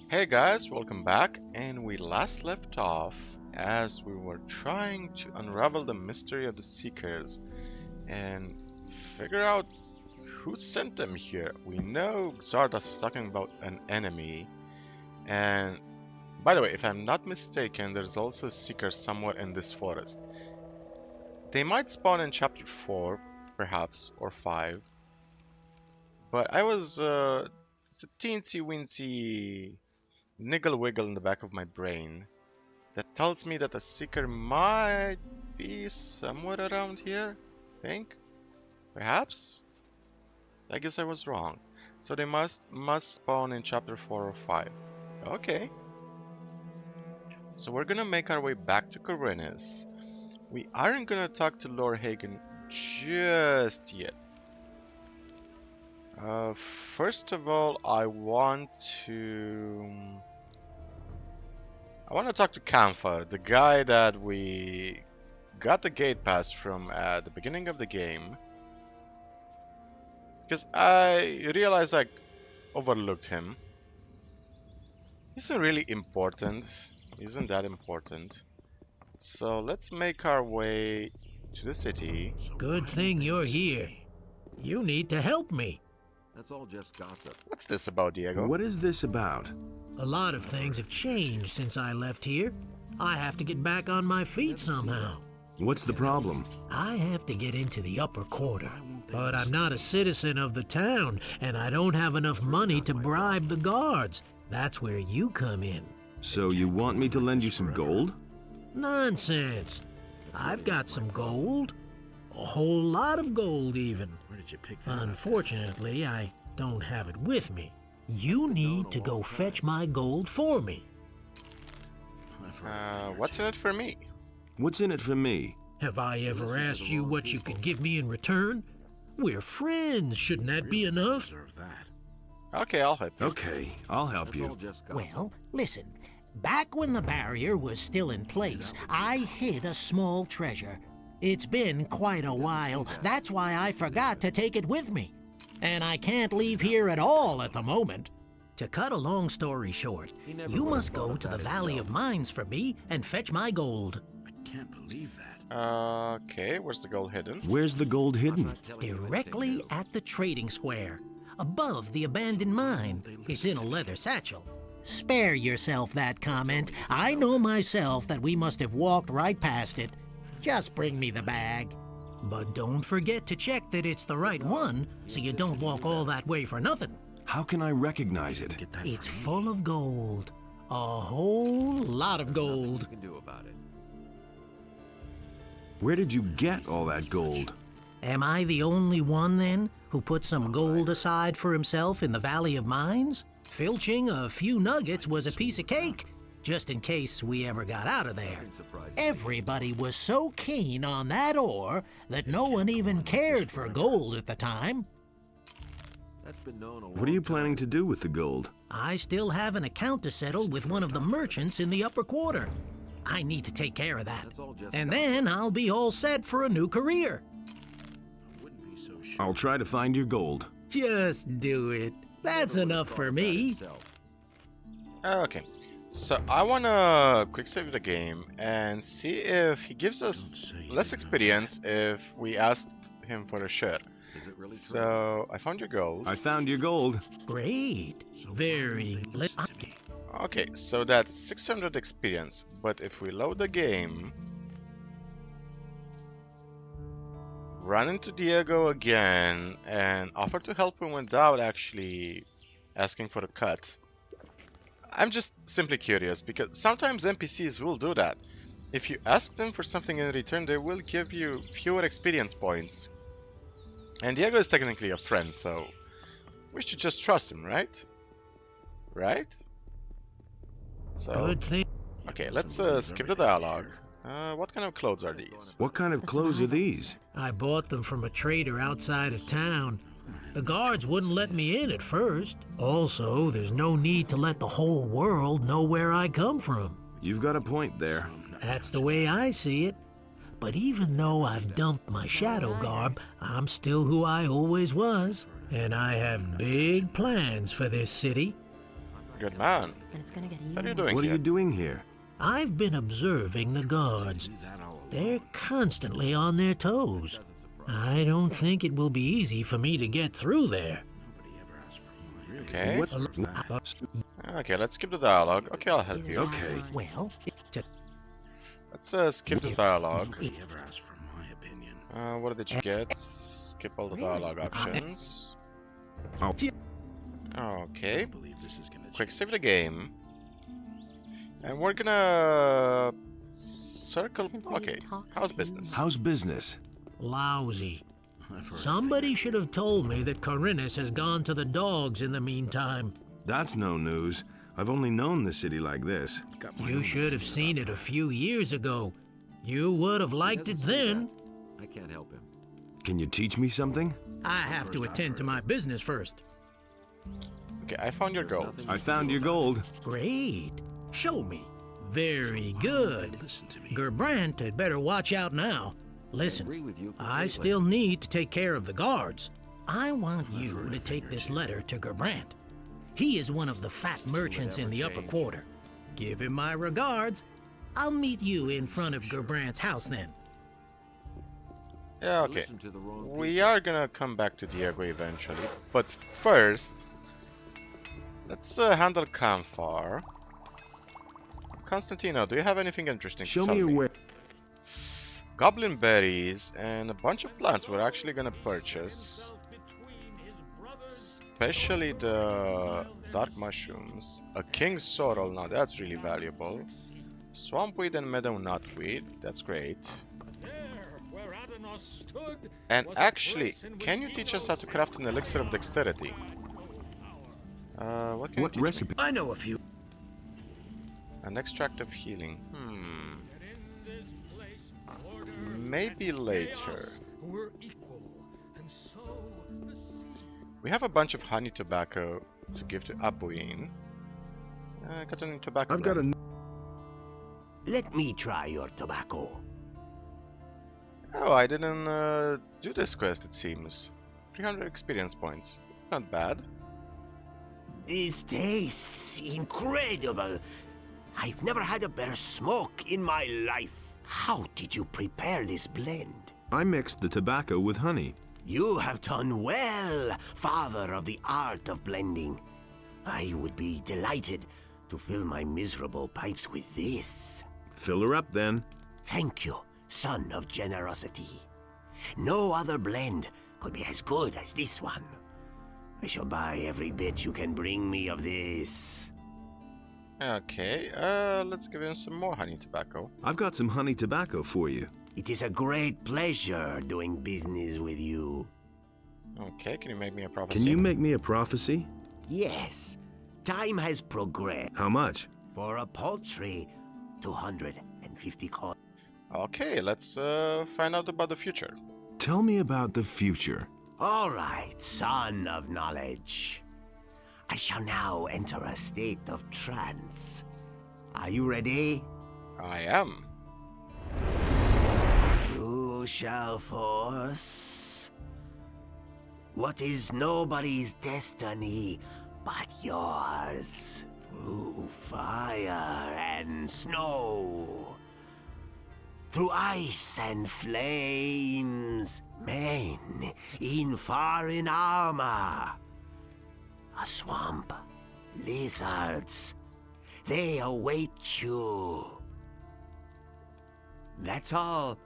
Hey guys, welcome back, and we last left off as we were trying to unravel the mystery of the Seekers and figure out who sent them here. We know Xardas is talking about an enemy, and by the way, if I'm not mistaken, there's also a Seeker somewhere in this forest. They might spawn in chapter 4, perhaps, or 5, but I was, it's a teensy-weensy niggle wiggle in the back of my brain that tells me that a Seeker might be somewhere around here. Think? Perhaps? I guess I was wrong. So they must spawn in chapter 4 or 5. Okay. So we're gonna make our way back to Khorinis. We aren't gonna talk to Lord Hagen just yet. First of all, I want to talk to Kamfa, the guy that we got the gate pass from at the beginning of the game. Because I realized I overlooked him. He isn't really important. He isn't that important. So let's make our way to the city. Good thing you're here. You need to help me. That's all just gossip. What's this about, Diego? What is this about? A lot of things have changed since I left here. I have to get back on my feet somehow. What's the problem? I have to get into the upper quarter, but I'm not a citizen of the town, and I don't have enough money to bribe the guards. That's where you come in. So you want me to lend you some gold? Nonsense. I've got some gold. A whole lot of gold, even. Where did you pick that up? Unfortunately, I don't have it with me. You need to go fetch my gold for me. What's in it for me? What's in it for me? Have I ever asked you what you could give me in return? We're friends. Shouldn't that be enough? Deserve that. Okay, I'll help you. Okay, I'll help That's all you. just gossip. Well, listen. Back when the barrier was still in place, I hid a small treasure. It's been quite a while. That's why I forgot to take it with me. And I can't leave here at all at the moment. To cut a long story short, you must go to the Valley of Mines for me and fetch my gold. I can't believe that. Okay, where's the gold hidden? Where's the gold hidden? Directly at the trading square, above the abandoned mine. It's in a leather satchel. Spare yourself that comment. I know myself that we must have walked right past it. Just bring me the bag. But don't forget to check that it's the right one, so you don't walk all that way for nothing. How can I recognize it? Get that It's for me? full of gold. A whole lot of Nothing gold. you can do about it. Where did you get all that gold? Am I the only one, then, who put some gold aside for himself in the Valley of Mines? Filching a few nuggets was a piece of cake, just in case we ever got out of there. Nothing surprising. Everybody was so keen on that ore that no one even cared for gold at the time. That's been known a long What are you time. planning to do with the gold? I still have an account to settle with one of the merchants in the upper quarter. I need to take care of that. That's all just And gossip. then I'll be all set for a new career. I wouldn't be so sure. I'll try to find your gold. Just do it. That's enough for me. Okay, so I wanna quick save the game and see if he gives us less experience if we asked him for a share. Is it really true? So I found your gold. I found your gold. Great. Very. Okay, so that's 600 experience, but if we load the game, run into Diego again, and offer to help him without actually asking for a cut. I'm just simply curious, because sometimes NPCs will do that. If you ask them for something in return, they will give you fewer experience points. And Diego is technically a friend, so we should just trust him, right? Right? So, Good thing. okay, let's skip the dialogue. What kind of clothes are these? What kind of clothes are these? I bought them from a trader outside of town. The guards wouldn't let me in at first. Also, there's no need to let the whole world know where I come from. You've got a point there. That's the way I see it. But even though I've dumped my shadow garb, I'm still who I always was. And I have big plans for this city. Good man. And it's gonna get What are you even doing What are here? you doing here? I've been observing the guards. They're constantly on their toes. I don't think it will be easy for me to get through there. Okay. What? Okay, let's skip the dialogue. Okay, I'll help These are you. Okay. Well, Let's skip this dialogue. Nobody ever asked for my opinion. What did you get? Skip all the dialogue options. Oh. Okay. I believe this is gonna Quick change. save the game. And we're gonna circle. Simply Okay, talks how's to business? How's business? lousy. I've heard Somebody should have told me that Khorinis has gone to the dogs in the meantime. That's no news. I've only known the city like this. Got my You own should have opinion seen about it a that. few years ago. You would have He liked it doesn't say then. that. I can't help him. Can you teach me something? I have to attend to my business first. Okay, I found your There's gold. nothing I you found can your do about gold. Great. Show me. Very it. good. Listen to me. Gerbrant had better watch out now. I Listen, agree with you I completely. still need to take care of the guards. I want you to take this letter to Gerbrant. He is one of the fat merchants in the upper quarter. Give him my regards. I'll meet you in front of Gerbrant's house then. Yeah, okay. Listen to the wrong We people. are gonna come back to Diego eventually, but first, let's handle Camphor. Constantino, do you have anything interesting to Show sell me your way. Goblin berries and a bunch of plants we're actually gonna purchase. Especially the dark mushrooms. A king's sorrel, now that's really valuable. Swampweed and meadow knotweed, that's great. And actually, can you teach us how to craft an elixir of dexterity? What can you What teach me? recipe? I know a few. An extract of healing. Maybe later. We have a bunch of honey tobacco to give to Abuin. Got any tobacco? I've got then? a. Let me try your tobacco. Oh, I didn't do this quest, it seems. 300 experience points. Not bad. This tastes incredible. I've never had a better smoke in my life. How did you prepare this blend? I mixed the tobacco with honey. You have done well, father of the art of blending. I would be delighted to fill my miserable pipes with this. Fill her up then. Thank you, son of generosity. No other blend could be as good as this one. I shall buy every bit you can bring me of this. Okay, let's give him some more honey tobacco. I've got some honey tobacco for you. It is a great pleasure doing business with you. Okay, can you make me a prophecy? Can you make me a prophecy? Yes, time has progressed. How much? For a paltry 250 coins. Okay, let's find out about the future. Tell me about the future. All right, son of knowledge. I shall now enter a state of trance. Are you ready? I am. You shall force what is nobody's destiny but yours through fire and snow, through ice and flames, men in foreign armor, a swamp, lizards, they await you. That's all.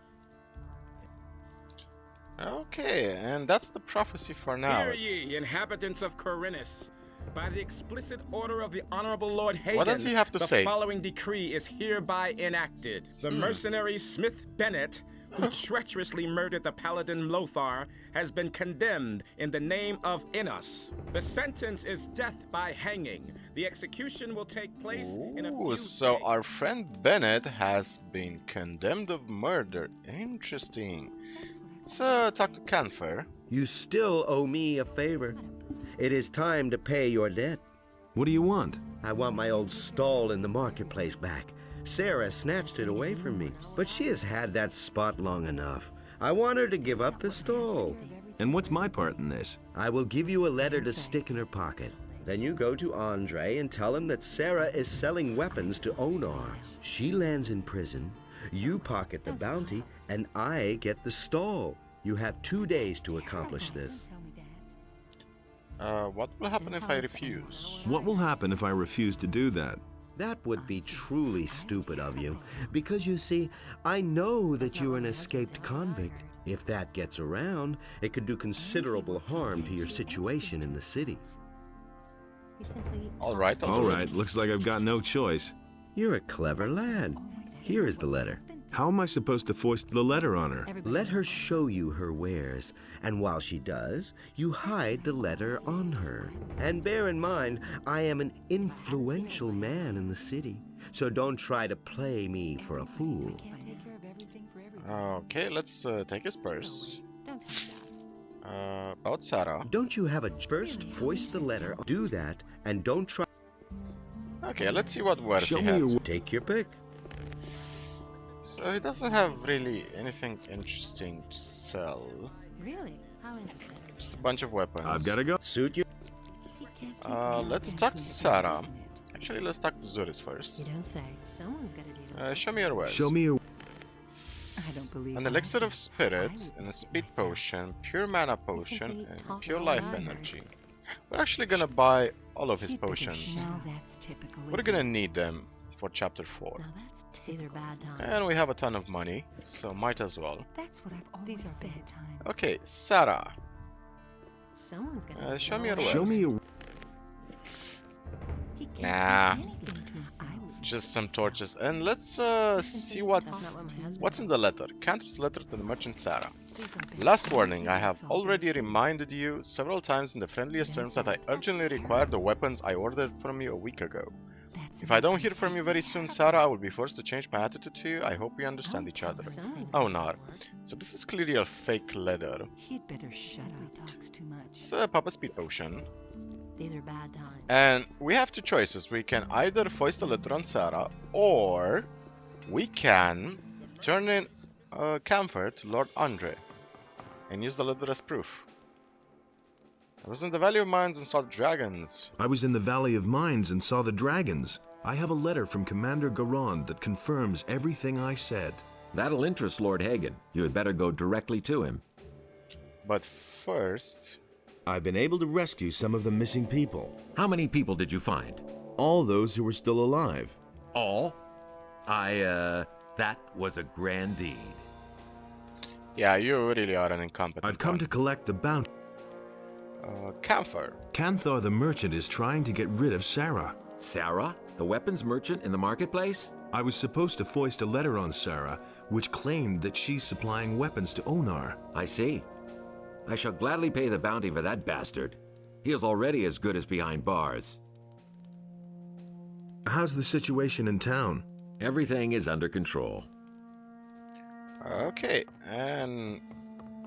Okay, and that's the prophecy for now. Hear It's- ye, inhabitants of Khorinis. By the explicit order of the Honorable Lord Hagen, What does he have to the say? following decree is hereby enacted. The mercenary Smith Bennett, who treacherously murdered the paladin Lothar, has been condemned in the name of Innos. The sentence is death by hanging. The execution will take place in a Ooh, few so days. our friend Bennett has been condemned of murder. Interesting. Let's talk to Canfer. You still owe me a favor. It is time to pay your debt. What do you want? I want my old stall in the marketplace back. Sarah snatched it away from me, but she has had that spot long enough. I want her to give up the stall. And what's my part in this? I will give you a letter to stick in her pocket. Then you go to Andre and tell him that Sarah is selling weapons to Onar. She lands in prison, you pocket the bounty, and I get the stall. You have 2 days to accomplish this. What will happen if I refuse? What will happen if I refuse to do that? That would be truly stupid of you, because you see, I know that you're an escaped convict. If that gets around, it could do considerable harm to your situation in the city. All right. All right, looks like I've got no choice. You're a clever lad. Here is the letter. How am I supposed to foist the letter on her? Let her show you her wares, and while she does, you hide the letter on her. And bear in mind, I am an influential man in the city, so don't try to play me for a fool. Okay, let's take his purse. About Sarah. Don't you have a first foist the letter? Do that, and don't try. Okay, let's see what wares Show he me has. your... Take your pick. So he doesn't have really anything interesting to sell. Really? How interesting. Just a bunch of weapons. I've got to go. Suit you. Let's talk to Sarah. Actually, let's talk to Zuris first. You don't say. Someone's got to do that. Show me your wares. Show me your... I don't believe An elixir of spirit, and a speed potion, pure mana potion, and pure life energy. We're actually gonna buy all of his potions. Now that's typical. We're gonna need them for chapter 4. Now that's these are bad times. And we have a ton of money, so might as well. That's what I've always said. Times. Okay, Sarah. Someone's got to Show me your Show wares. me your... He can't Nah. do anything to himself. Just some torches. And let's see what's in the letter. Cantor's letter to the merchant Sarah. Last warning, I have already reminded you several times in the friendliest terms that I urgently require the weapons I ordered from you a week ago. If I don't hear from you very soon, Sarah, I will be forced to change my attitude to you. I hope we understand each other. Oh, no. So this is clearly a fake letter. He'd better shut up. Talks too much. It's a Papa Speed Potion. These are bad times. And we have two choices. We can either foist the letter on Sarah, or we can turn in a camphor to Lord Andre and use the letter as proof. I was in the Valley of Mines and saw dragons. I was in the Valley of Mines and saw the dragons. I have a letter from Commander Garand that confirms everything I said. That'll interest Lord Hagen. You had better go directly to him. But first... I've been able to rescue some of the missing people. How many people did you find? All those who were still alive. All? That was a grand deed. Yeah, you really are an incompetent I've come one. to collect the bounty. Camphor. Canthar the merchant is trying to get rid of Sarah. Sarah? The weapons merchant in the marketplace? I was supposed to foist a letter on Sarah, which claimed that she's supplying weapons to Onar. I see. I shall gladly pay the bounty for that bastard. He is already as good as behind bars. How's the situation in town? Everything is under control. Okay, and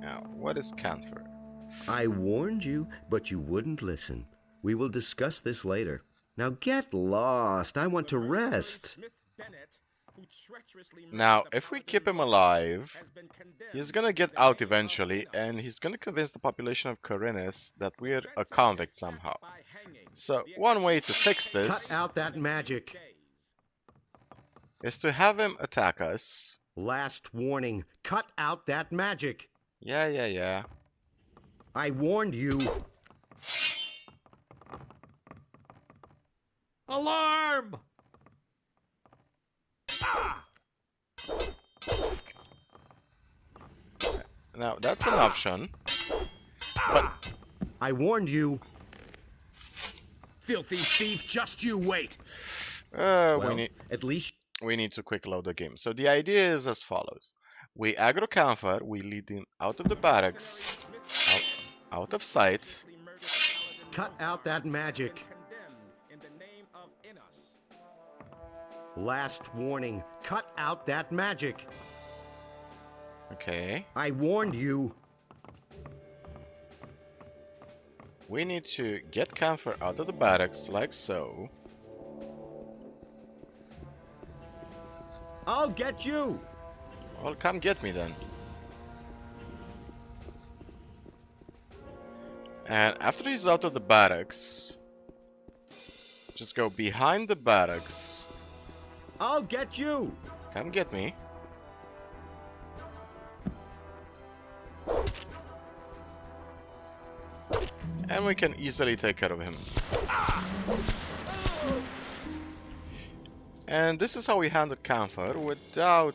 now what is camphor? I warned you, but you wouldn't listen. We will discuss this later. Now get lost. I want to rest. Now, if we keep him alive, he's gonna get out eventually, and he's gonna convince the population of Khorinis that we're a convict somehow. So, one way to fix this Cut out that magic. is to have him attack us. Last warning. Cut out that magic. Yeah. I warned you. Alarm! Now, that's an option, but I warned you. Filthy thief, just you wait. At least we need to quick load the game. So the idea is as follows. We aggro Camphor, we lead him out of the barracks, out of sight. cut out that magic. Last warning. Cut out that magic. Okay. I warned you. We need to get Camphor out of the barracks like so. I'll get you. Well, come get me then. And after he's out of the barracks, Just go behind the barracks. I'll get you! Come get me. And we can easily take care of him. And this is how we handled Camphor without...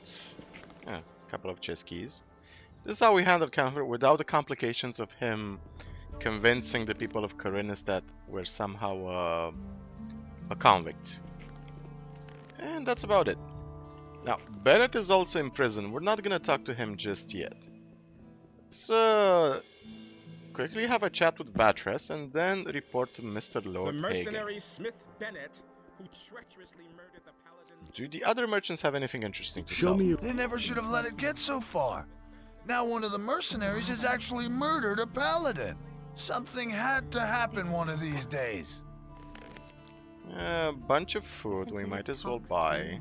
a couple of chess keys. This is how we handled Camphor without the complications of him convincing the people of Khorinis that we're somehow a convict. And that's about it. Now, Bennett is also in prison. We're not gonna talk to him just yet. Let's quickly have a chat with Vatras and then report to Mr. Lord The mercenary Hagen. Smith Bennett, who treacherously murdered the paladin. Do the other merchants have anything interesting to Show sell? me. They never should have let it get so far. Now one of the mercenaries has actually murdered a paladin. Something had to happen one of these days. A bunch of food we might as well buy.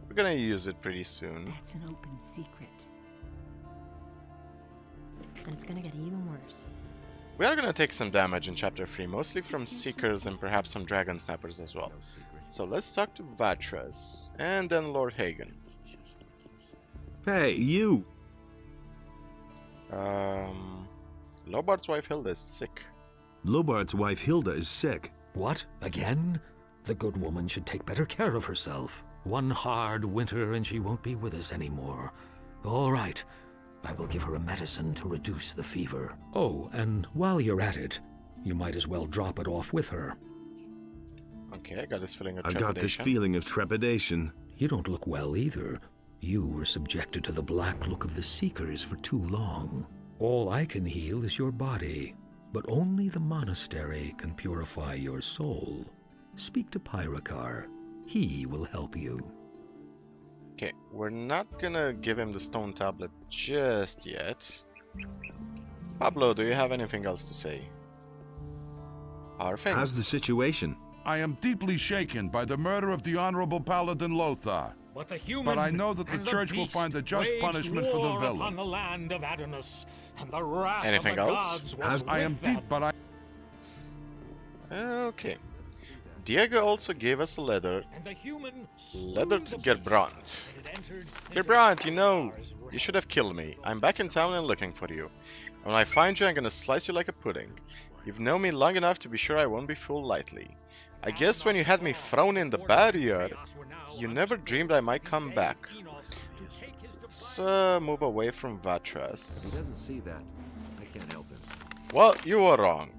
We're gonna use it pretty soon. That's an open secret. And it's gonna get even worse. We are gonna take some damage in Chapter 3, mostly from Seekers and perhaps some Dragon Snappers as well. So let's talk to Vatras, and then Lord Hagen. Hey, you! Lobart's wife Hilda is sick. Lobart's wife Hilda is sick. What? Again? The good woman should take better care of herself. One hard winter and she won't be with us anymore. All right. I will give her a medicine to reduce the fever. Oh, and while you're at it, you might as well drop it off with her. Okay, I got this feeling of I've trepidation. got this feeling of trepidation. You don't look well either. You were subjected to the black look of the Seekers for too long. All I can heal is your body, but only the monastery can purify your soul. Speak to Pyrakar. He will help you. Okay, we're not gonna give him the stone tablet just yet. Pablo, do you have anything else to say? Arfing? How's the situation? I am deeply shaken by the murder of the Honorable Paladin Lothar. But I know that the church will find a just punishment for the villain. The land of Adonis, and the wrath Anything of the else? gods was I am with deep, them. but I... Okay. Diego also gave us a letter. And the human Letter to Gerbrand. Gerbrand, you know, you should have killed me. I'm back in town and looking for you. When I find you, I'm gonna slice you like a pudding. You've known me long enough to be sure I won't be fooled lightly. I guess when you had me thrown in the barrier, you never dreamed I might come back. Let's move away from Vatras. He doesn't see that. I can't help him. Well, you were wrong.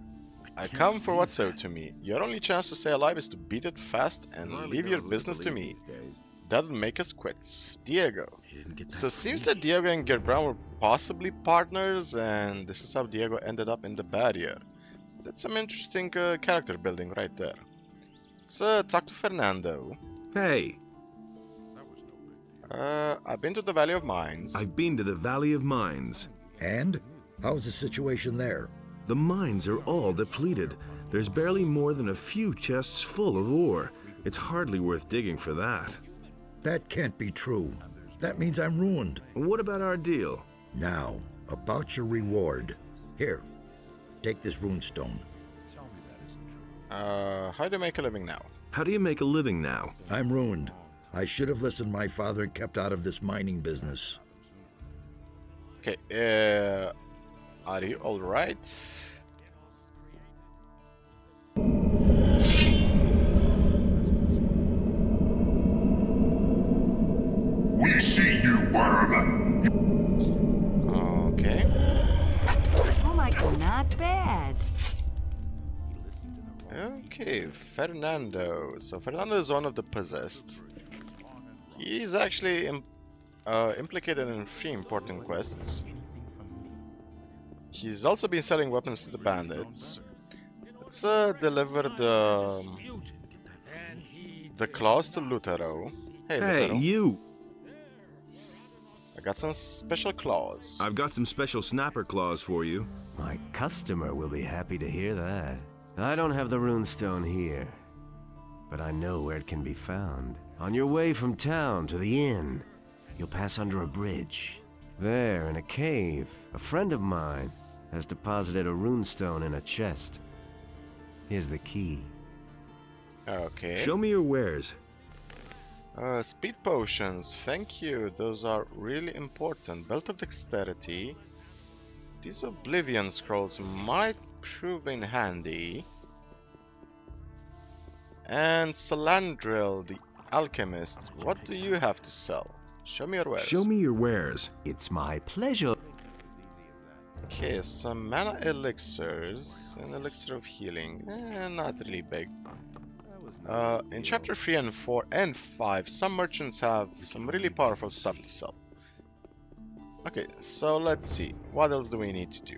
I come for what's owed to me. Your only chance to stay alive is to beat it fast and leave your business to me. That'll make us quits. Diego. So seems that Diego and Gerbrand were possibly partners, and this is how Diego ended up in the barrier. That's some interesting character building right there. Let's talk to Fernando. Hey! I've been to the Valley of Mines. I've been to the Valley of Mines. And? How's the situation there? The mines are all depleted. There's barely more than a few chests full of ore. It's hardly worth digging for that. That can't be true. That means I'm ruined. What about our deal? Now, about your reward. Here, take this runestone. How do you make a living now? How do you make a living now? I'm ruined. I should have listened to my father and kept out of this mining business. Okay, are you alright? We see you, worm! Okay. Oh my god, not bad. Okay, Fernando. So Fernando is one of the possessed. He's actually implicated in 3 important quests. He's also been selling weapons to the bandits. Let's deliver the claws to Lutero. Hey, Lutero. You! I got some special claws. I've got some special snapper claws for you. My customer will be happy to hear that. I don't have the runestone here, but I know where it can be found. On your way from town to the inn, you'll pass under a bridge. There, in a cave, a friend of mine has deposited a runestone in a chest. Here's the key. Okay. Show me your wares. Speed potions, thank you. Those are really important. Belt of Dexterity. These Oblivion scrolls might prove in handy. And Salandril, the alchemist. What do you have to sell? Show me your wares. Show me your wares. It's my pleasure. Okay, some mana elixirs, an elixir of healing. Not really big. In chapter 3 and 4 and 5, some merchants have some really powerful stuff to sell. Okay, so let's see. What else do we need to do?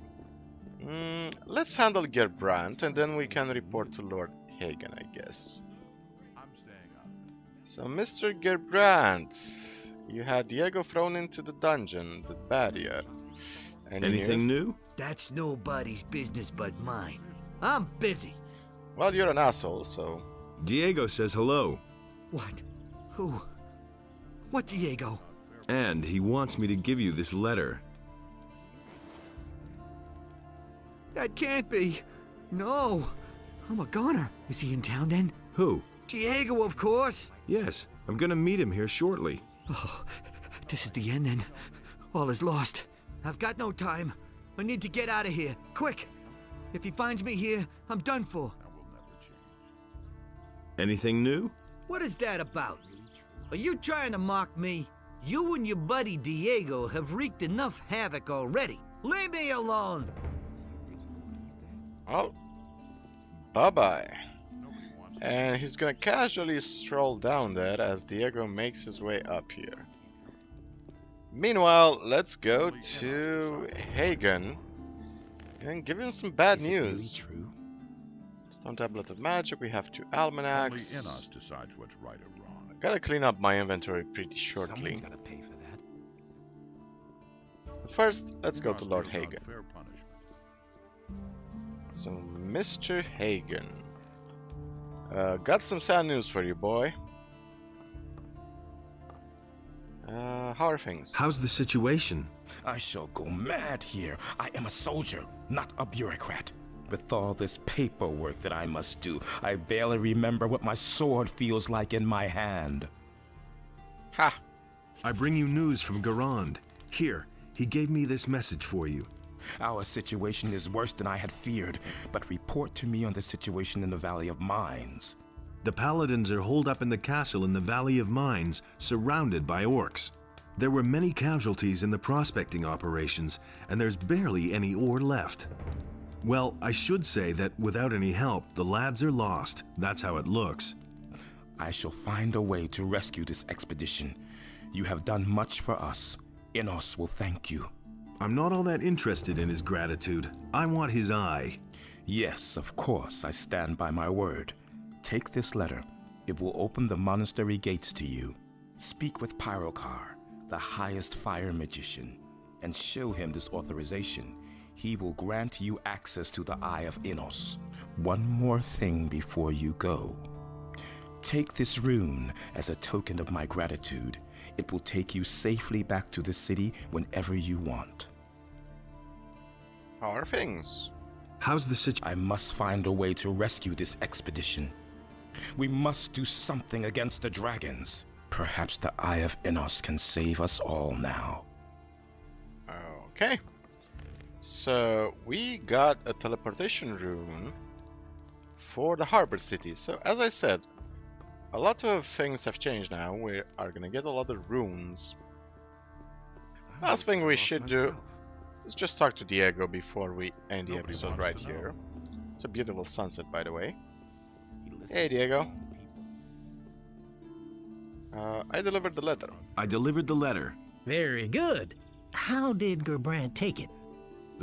Let's handle Gerbrand, and then we can report to Lord Hagen, I guess. So, Mr. Gerbrand, you had Diego thrown into the dungeon, the barrier. Anything new? That's nobody's business but mine. I'm busy. Well, you're an asshole, so... Diego says hello. What? Who? What Diego? And he wants me to give you this letter. That can't be. No. I'm a goner. Is he in town then? Who? Diego, of course. Yes, I'm gonna meet him here shortly. Oh, this is the end then. All is lost. I've got no time. I need to get out of here. Quick. If he finds me here, I'm done for. Anything new? What is that about? Are you trying to mock me? You and your buddy Diego have wreaked enough havoc already. Leave me alone! Well, bye-bye. And he's gonna casually stroll down there as Diego makes his way up here. Meanwhile, let's go to Hagen and give him some bad news. Really true? Stone Tablet of Magic, we have 2 almanacs. Only Innos decides what's right or wrong. I gotta clean up my inventory pretty shortly. Someone's gotta pay for that. But first, let's go to Lord Innos deals out Hagen. fair punishment. So, Mr. Hagen. Got some sad news for you, boy. How are things? How's the situation? I shall go mad here. I am a soldier, not a bureaucrat. With all this paperwork that I must do, I barely remember what my sword feels like in my hand. Ha! I bring you news from Garand. Here, he gave me this message for you. Our situation is worse than I had feared, but report to me on the situation in the Valley of Mines. The Paladins are holed up in the castle in the Valley of Mines, surrounded by orcs. There were many casualties in the prospecting operations, and there's barely any ore left. Well, I should say that without any help, the lads are lost. That's how it looks. I shall find a way to rescue this expedition. You have done much for us. Innos will thank you. I'm not all that interested in his gratitude. I want his eye. Yes, of course, I stand by my word. Take this letter. It will open the monastery gates to you. Speak with Pyrokar, the highest fire magician, and show him this authorization. He will grant you access to the Eye of Innos. One more thing before you go. Take this rune as a token of my gratitude. It will take you safely back to the city whenever you want. How are things? How's the situation? I must find a way to rescue this expedition. We must do something against the dragons. Perhaps the Eye of Innos can save us all now. Okay. So, we got a teleportation rune for the harbor city. So, as I said, a lot of things have changed now. We are gonna get a lot of runes. Last thing we should do is just talk to Diego before we end the episode right here. It's a beautiful sunset, by the way. Hey, Diego. I delivered the letter. I delivered the letter. Very good. How did Gerbrand take it?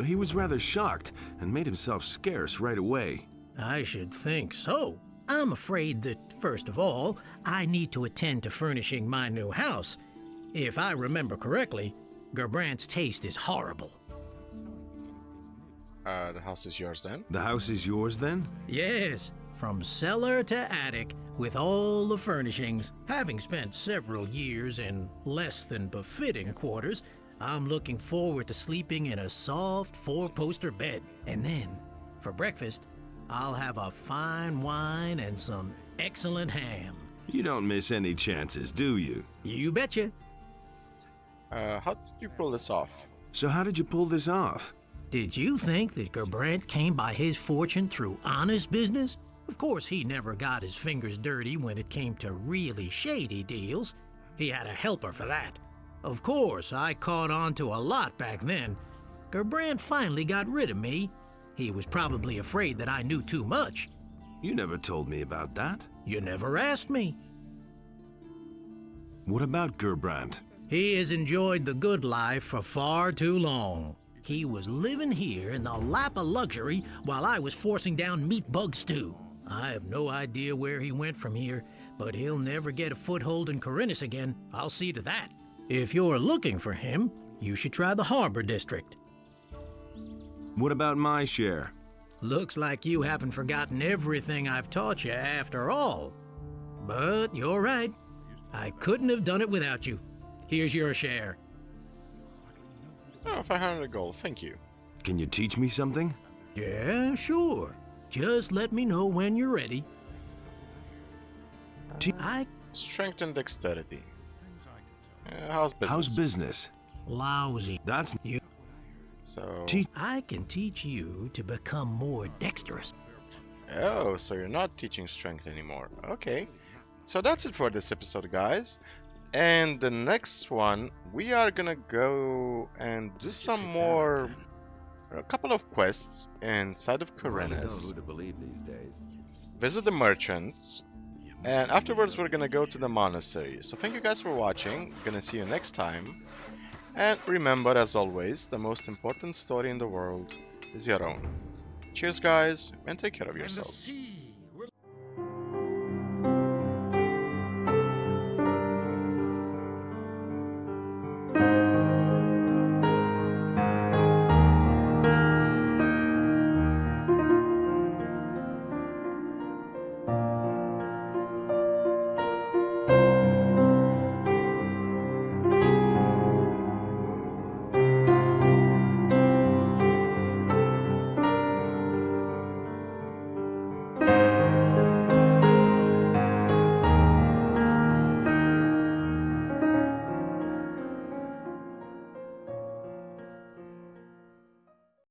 He was rather shocked and made himself scarce right away. I should think so. I'm afraid that, first of all, I need to attend to furnishing my new house. If I remember correctly, Gerbrand's taste is horrible. The house is yours then? The house is yours then? Yes, from cellar to attic, with all the furnishings. Having spent several years in less than befitting quarters, I'm looking forward to sleeping in a soft 4-poster bed. And then, for breakfast, I'll have a fine wine and some excellent ham. You don't miss any chances, do you? You betcha. How did you pull this off? So how did you pull this off? Did you think that Gerbrand came by his fortune through honest business? Of course, he never got his fingers dirty when it came to really shady deals. He had a helper for that. Of course, I caught on to a lot back then. Gerbrand finally got rid of me. He was probably afraid that I knew too much. You never told me about that. You never asked me. What about Gerbrand? He has enjoyed the good life for far too long. He was living here in the lap of luxury while I was forcing down meat bug stew. I have no idea where he went from here, but he'll never get a foothold in Khorinis again. I'll see to that. If you're looking for him, you should try the Harbor District. What about my share? Looks like you haven't forgotten everything I've taught you after all. But you're right. I couldn't have done it without you. Here's your share. Oh, 500 gold, thank you. Can you teach me something? Yeah, sure. Just let me know when you're ready. Strength and dexterity. How's business? How's business? Lousy. That's you. So I can teach you to become more dexterous. Oh, so you're not teaching strength anymore. Okay. So that's it for this episode, guys. And the next one, we are gonna go and do some more, a couple of quests inside of Khorinis. Who to believe these days? Visit the merchants, and afterwards we're gonna go to the monastery. So thank you guys for watching. Gonna see you next time. And remember, as always, the most important story in the world is your own. Cheers, guys, and take care of yourselves.